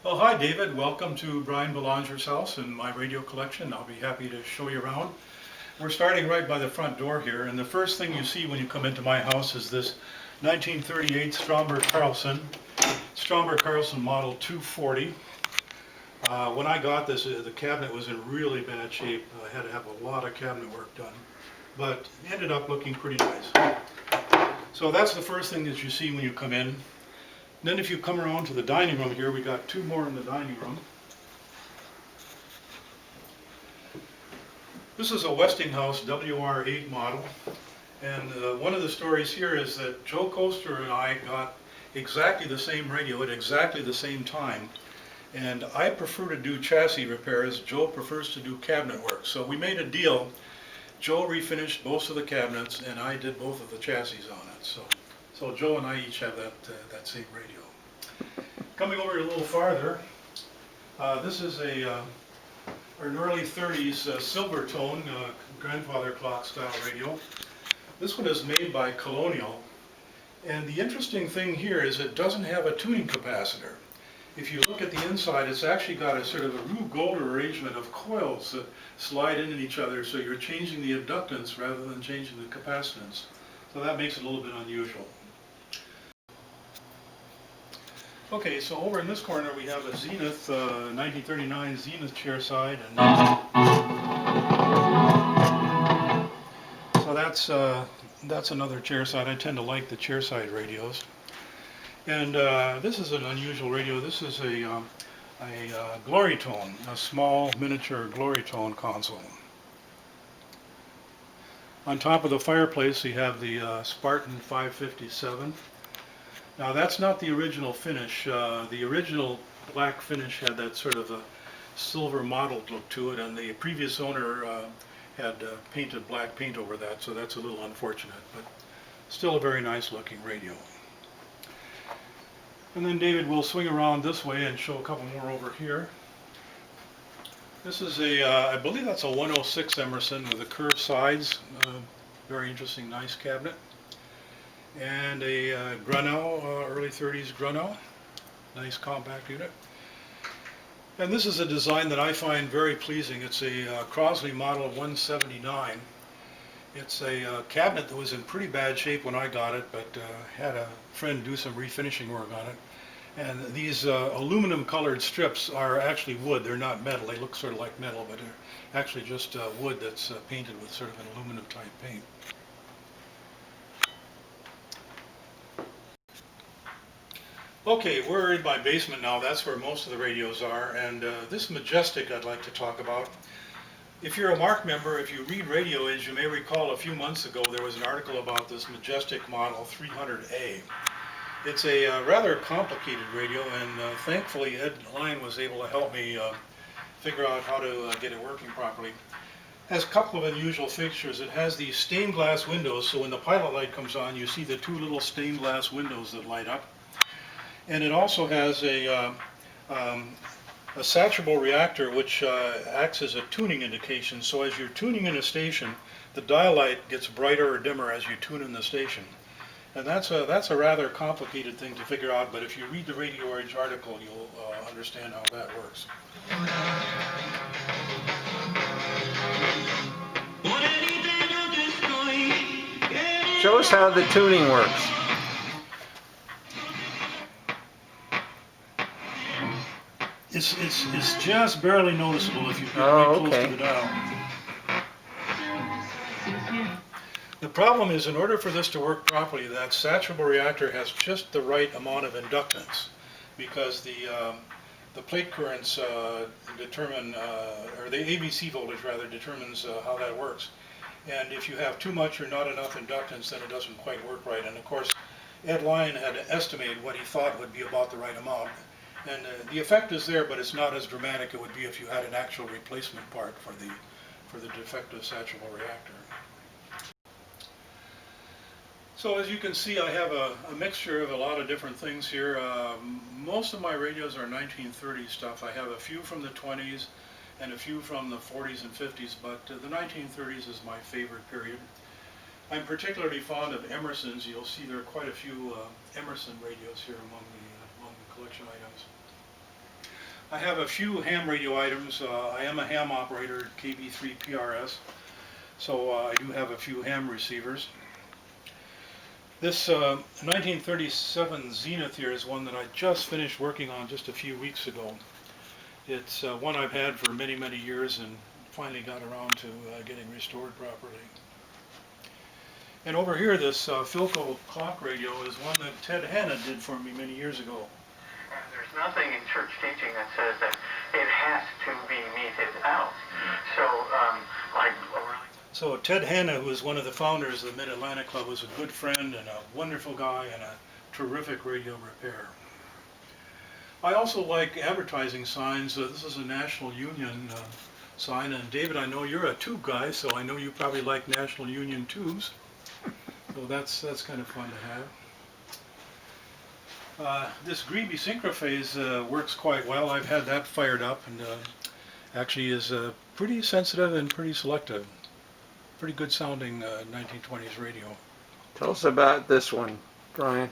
Well, hi David, welcome to Brian Belanger's house and my radio collection. I'll be happy to show you around. We're starting right by the front door here, and the first thing you see when you come into my house is this 1938 Stromberg Carlson Model 240. When I got this, the cabinet was in really bad shape. I had to have a lot of cabinet work done, but it ended up looking pretty nice. So that's the first thing that you see when you come in. Then if you come around to the dining room here, we got two more in the dining room. This is a Westinghouse WR8 model, and one of the stories here is that Joe Coaster and I got exactly the same radio at exactly the same time, and I prefer to do chassis repairs. Joe prefers to do cabinet work, so we made a deal. Joe refinished most of the cabinets and I did both of the chassis on it. So Joe and I each have that same radio. Coming over a little farther, this is an early 30s silver tone grandfather clock style radio. This one is made by Colonial, and the interesting thing here is it doesn't have a tuning capacitor. If you look at the inside, it's actually got a sort of a Rube Goldberg arrangement of coils that slide into each other, so you're changing the inductance rather than changing the capacitance. So that makes it a little bit unusual. Okay, so over in this corner we have a Zenith, 1939 Zenith chairside, and so that's another chairside. I tend to like the chairside radios. And this is an unusual radio. This is a Glory Tone, a small miniature Glory Tone console. On top of the fireplace, you have the Spartan 557. Now that's not the original finish. The original black finish had that sort of a silver mottled look to it, and the previous owner had painted black paint over that, so that's a little unfortunate, but still a very nice looking radio. And then David will swing around this way and show a couple more over here. This is I believe that's a 106 Emerson with the curved sides. Very interesting, nice cabinet. And a Grinnell, early 30s Grinnell. Nice compact unit. And this is a design that I find very pleasing. It's a Crosley Model 179. It's a cabinet that was in pretty bad shape when I got it, but had a friend do some refinishing work on it. And these aluminum colored strips are actually wood. They're not metal. They look sort of like metal, but they're actually just wood that's painted with sort of an aluminum type paint. Okay, we're in my basement now. That's where most of the radios are. And this Majestic I'd like to talk about. If you're a MAARC member, if you read Radio Age, you may recall a few months ago there was an article about this Majestic Model 300A. It's a rather complicated radio, and thankfully Ed Line was able to help me figure out how to get it working properly. It has a couple of unusual fixtures. It has these stained glass windows, so when the pilot light comes on, you see the two little stained glass windows that light up. And it also has a saturable reactor, which acts as a tuning indication. So as you're tuning in a station, the dial light gets brighter or dimmer as you tune in the station. And that's a rather complicated thing to figure out, but if you read the Radio Age article, you'll understand how that works. Show us how the tuning works. It's just barely noticeable if you get right close to the dial. The problem is, in order for this to work properly, that saturable reactor has just the right amount of inductance, because the plate currents determine, or the ABC voltage rather, determines how that works. And if you have too much or not enough inductance, then it doesn't quite work right. And of course, Ed Line had estimated what he thought would be about the right amount. And the effect is there, but it's not as dramatic as it would be if you had an actual replacement part for the defective saturable reactor. So as you can see, I have a mixture of a lot of different things here. Most of my radios are 1930s stuff. I have a few from the 20s and a few from the 40s and 50s, but the 1930s is my favorite period. I'm particularly fond of Emerson's. You'll see there are quite a few Emerson radios here among the collection items. I have a few ham radio items. I am a ham operator at KB3 PRS, so I do have a few ham receivers. This 1937 Zenith here is one that I just finished working on just a few weeks ago. It's one I've had for many, many years and finally got around to getting restored properly. And over here, this Philco clock radio is one that Ted Hanna did for me many years ago. There's nothing in church teaching that says that it has to be meted out. So Ted Hanna, who is one of the founders of the Mid-Atlantic Club, was a good friend and a wonderful guy and a terrific radio repair. I also like advertising signs. This is a National Union sign, and David, I know you're a tube guy, so I know you probably like National Union tubes. So that's kind of fun to have. This Greeby Synchrophase works quite well. I've had that fired up and actually is pretty sensitive and pretty selective. Pretty good sounding 1920s radio. Tell us about this one, Brian.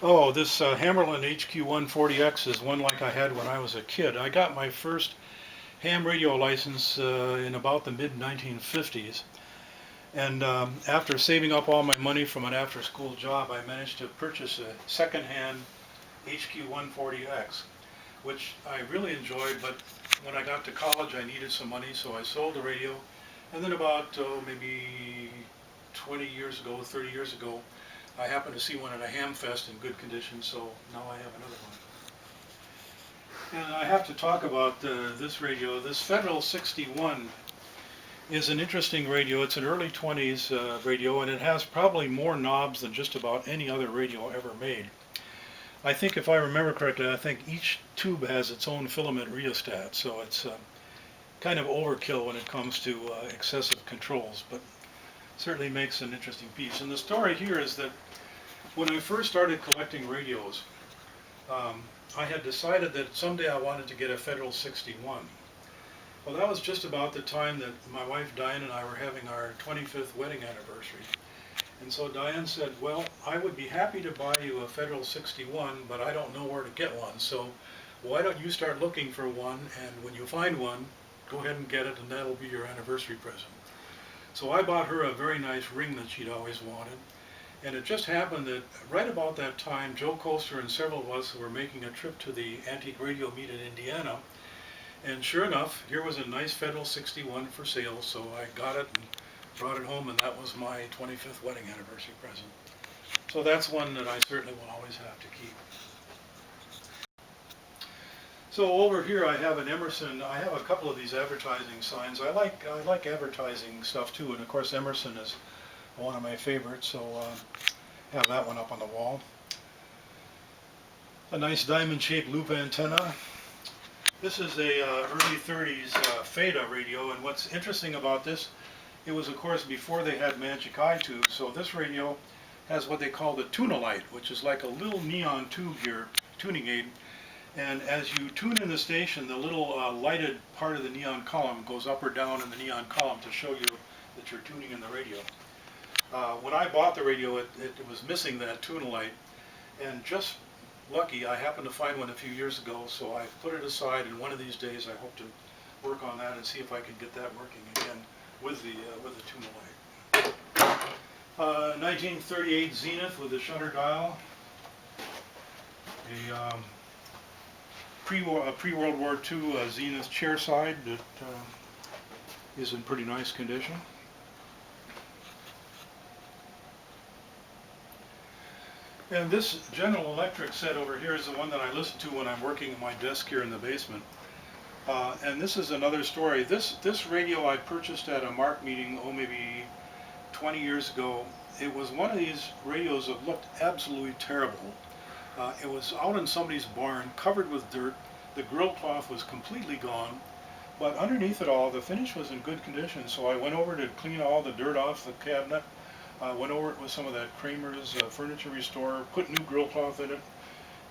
Oh, this Hammerlin HQ140X is one like I had when I was a kid. I got my first ham radio license in about the mid-1950s. And after saving up all my money from an after-school job, I managed to purchase a second-hand HQ140X, which I really enjoyed, but when I got to college I needed some money, so I sold the radio. And then about maybe 20 years ago, 30 years ago, I happened to see one at a ham fest in good condition, so now I have another one. And I have to talk about this radio. This Federal 61 is an interesting radio. It's an early 20s radio, and it has probably more knobs than just about any other radio ever made. I think, if I remember correctly, I think each tube has its own filament rheostat, so it's kind of overkill when it comes to excessive controls, but certainly makes an interesting piece. And the story here is that when I first started collecting radios, I had decided that someday I wanted to get a Federal 61. Well, that was just about the time that my wife Diane and I were having our 25th wedding anniversary. And so Diane said, well, I would be happy to buy you a Federal 61, but I don't know where to get one. So why don't you start looking for one, and when you find one, go ahead and get it, and that'll be your anniversary present. So I bought her a very nice ring that she'd always wanted. And it just happened that right about that time, Joe Coaster and several of us were making a trip to the Antique Radio Meet in Indiana. And sure enough, here was a nice Federal 61 for sale, so I got it and brought it home, and that was my 25th wedding anniversary present. So that's one that I certainly will always have to keep. So over here I have an Emerson. I have a couple of these advertising signs. I like advertising stuff too, and of course Emerson is one of my favorites, so have that one up on the wall. A nice diamond-shaped loop antenna. This is a early 30s Feta radio, and what's interesting about this, it was of course before they had magic eye tubes, so this radio has what they call the tune-a-light, which is like a little neon tube here, tuning aid, and as you tune in the station, the little lighted part of the neon column goes up or down in the neon column to show you that you're tuning in the radio. When I bought the radio, it was missing that tune-a-light, and just lucky, I happened to find one a few years ago, so I put it aside, and one of these days I hope to work on that and see if I can get that working again with the tune-a-light. 1938 Zenith with a shutter dial. A pre-World War II Zenith chair side that is in pretty nice condition. And this General Electric set over here is the one that I listen to when I'm working at my desk here in the basement. And this is another story. This radio I purchased at a MAARC meeting, maybe 20 years ago. It was one of these radios that looked absolutely terrible. It was out in somebody's barn, covered with dirt. The grill cloth was completely gone, but underneath it all, the finish was in good condition. So I went over to clean all the dirt off the cabinet. Went over it with some of that Kramer's furniture restorer, put new grill cloth in it,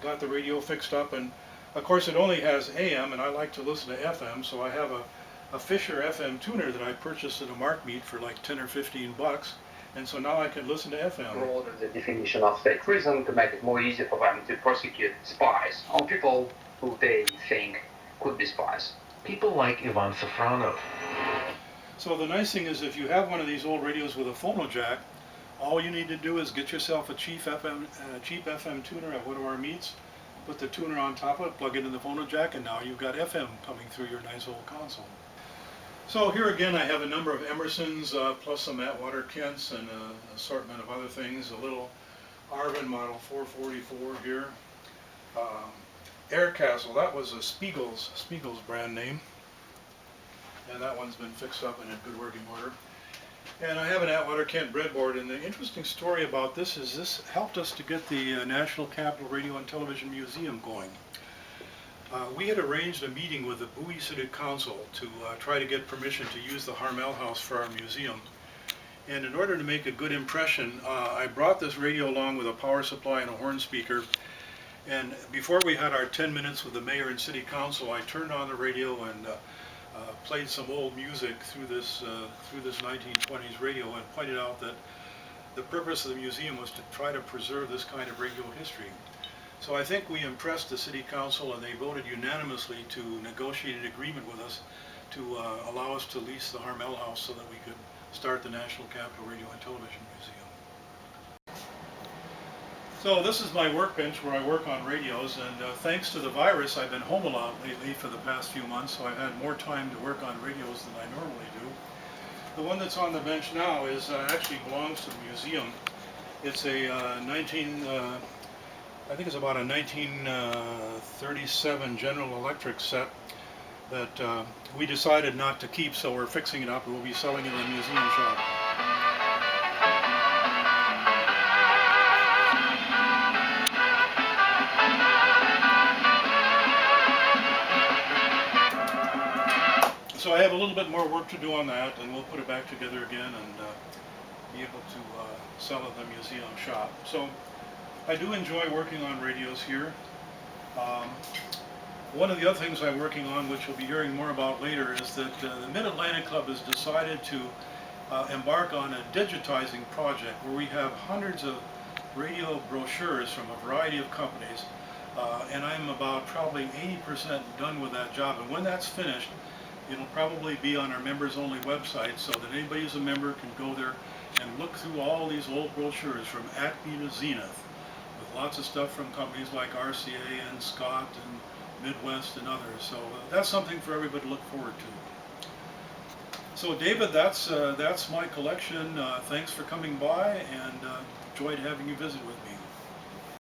got the radio fixed up, and of course it only has AM, and I like to listen to FM, so I have a Fisher FM tuner that I purchased at a MAARC meet for like 10 or 15 bucks, and so now I can listen to FM. Broaden the definition of state prison to make it more easy for them to prosecute spies on people who they think could despise. People like Ivan Safronov. So the nice thing is if you have one of these old radios with a phono jack, all you need to do is get yourself a cheap FM tuner at one of our meets, put the tuner on top of it, plug it in the phono jack, and now you've got FM coming through your nice old console. So here again I have a number of Emersons, plus some Atwater Kents and an assortment of other things, a little Arvin model 444 here. Air Castle, that was a Spiegel's brand name, and that one's been fixed up and in good working order. And I have an Atwater Kent breadboard, and the interesting story about this is this helped us to get the National Capital Radio and Television Museum going. We had arranged a meeting with the Bowie City Council to try to get permission to use the Harmel House for our museum. And in order to make a good impression, I brought this radio along with a power supply and a horn speaker. And before we had our 10 minutes with the mayor and city council, I turned on the radio and played some old music through this 1920s radio and pointed out that the purpose of the museum was to try to preserve this kind of radio history. So I think we impressed the city council, and they voted unanimously to negotiate an agreement with us to allow us to lease the Harmel House so that we could start the National Capital Radio and Television Museum. So this is my workbench where I work on radios, and thanks to the virus I've been home a lot lately for the past few months, so I've had more time to work on radios than I normally do. The one that's on the bench now is actually belongs to the museum. It's a I think it's about a 1937 General Electric set that we decided not to keep, so we're fixing it up and we'll be selling it in the museum shop. So I have a little bit more work to do on that, and we'll put it back together again and be able to sell it in the museum shop. So I do enjoy working on radios here. One of the other things I'm working on, which you'll be hearing more about later, is that the Mid-Atlantic Club has decided to embark on a digitizing project where we have hundreds of radio brochures from a variety of companies, and I'm about probably 80% done with that job. And when that's finished, it'll probably be on our members-only website so that anybody who's a member can go there and look through all these old brochures from Acme to Zenith, with lots of stuff from companies like RCA and Scott and Midwest and others. So that's something for everybody to look forward to. So David, that's my collection. Thanks for coming by, and enjoyed having you visit with me.